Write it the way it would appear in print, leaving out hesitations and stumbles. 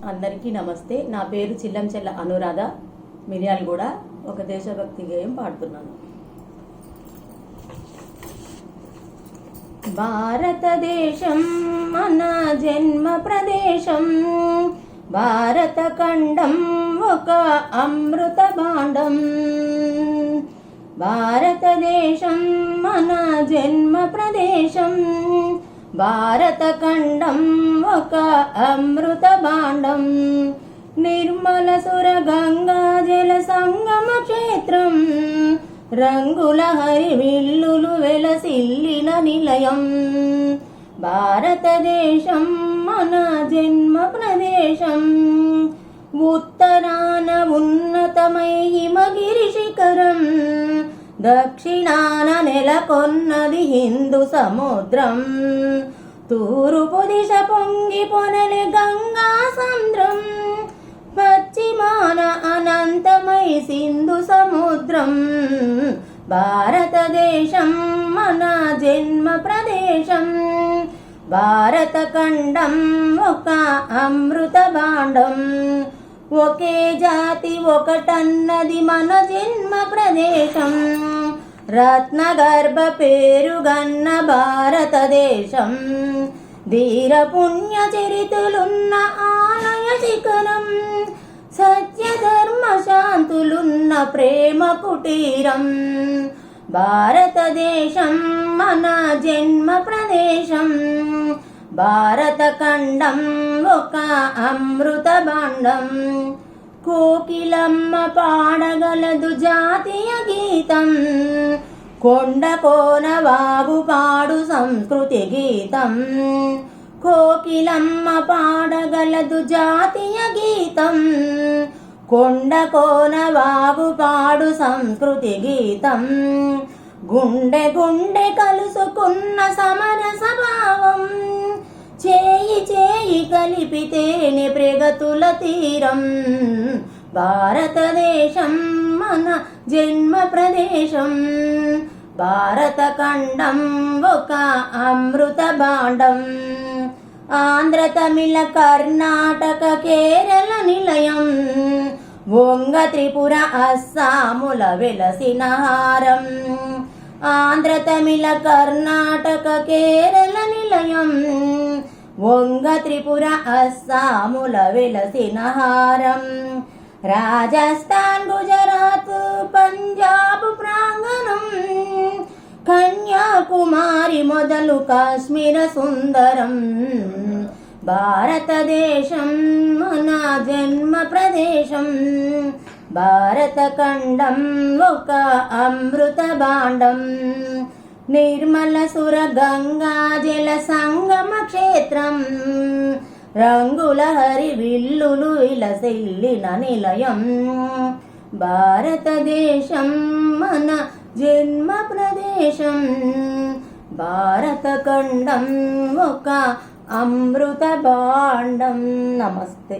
అందరికీ నమస్తే. నా పేరు చిల్లంచెల్ల అనురాధ. మిర్యాలగూడ. ఒక దేశభక్తి గేయం పాడుతున్నాను. భారతదేశం మన జన్మ ప్రదేశం, భారత ఖండం ఒక అమృత భాండం. భారతదేశం మన జన్మ ప్రదేశం, భారత ఖండం ఒక అమృత భాండం. నిర్మల సుర గంగా జల సంగమ క్షేత్రం, రంగుల హరివిల్లులు వెలసిల్లిన నిలయం. భారతదేశం మన జన్మ ప్రదేశం. ఉత్తరాన ఉన్నతమై హిమగిరి శిఖరం, దక్షిణాన నెలకొన్నది హిందూ సముద్రం. తూర్పు దిశ పొంగి పొనలే గంగా సంద్రం, పశ్చిమాన అనంతమై సింధు సముద్రం. భారతదేశం మన జన్మ ప్రదేశం, భారత ఖండం ఒక అమృత భాండం. ఒకే జాతి ఒకటన్నది మన జన్మ ప్రదేశం, రత్నగర్భ పేరుగన్న భారతదేశం. ధీర పుణ్య చరితులున్న ఆలయ శిఖరం, సత్య ధర్మ శాంతులున్న ప్రేమ కుటీరం. భారతదేశం మన జన్మ ప్రదేశం, భారత ఖండం ఒక అమృత భాండం. కోకిలమ్మ పాడగలదు జాతీయ గీతం, కొండ కోన వాగు పాడు సంస్కృతి గీతం. కోకిలమ్మ పాడగలదు జాతీయ గీతం, కొండ కోన వాగు పాడు సంస్కృతి గీతం. గుండె గుండె కలుసుకున్న సమరస భావం, చేయి చేయి కలిపితేనే ప్రగతుల తీరం. భారతదేశం మన జన్మ ప్రదేశం, భారత ఖండం ఒక అమృత భాండం. ఆంధ్ర తమిళ కర్ణాటక కేరళ నిలయం, వంగ త్రిపుర అస్సాముల వెలసిన హారం. ఆంధ్ర తమిళ కర్ణాటక కేరళ నిలయం, వంగ త్రిపుర అస్సాముల వెలసిన హారం. రాజస్థాన్ గుజరాత్ పంజాబ్ ప్రాంగణం, కన్యాకుమారి మొదలు కాశ్మీర సుందరం. భారతదేశం మన జన్మ ప్రదేశం, భారత ఖండం ఒక అమృత భాండం. నిర్మల సుర గంగా జల సంగమ క్షేత్రం, రంగుల హరివిల్లులు విలసిల్లిన నిలయం. భారతదేశం మన జన్మ ప్రదేశం, భారత ఖండం ఒక అమృత భాండం. నమస్తే.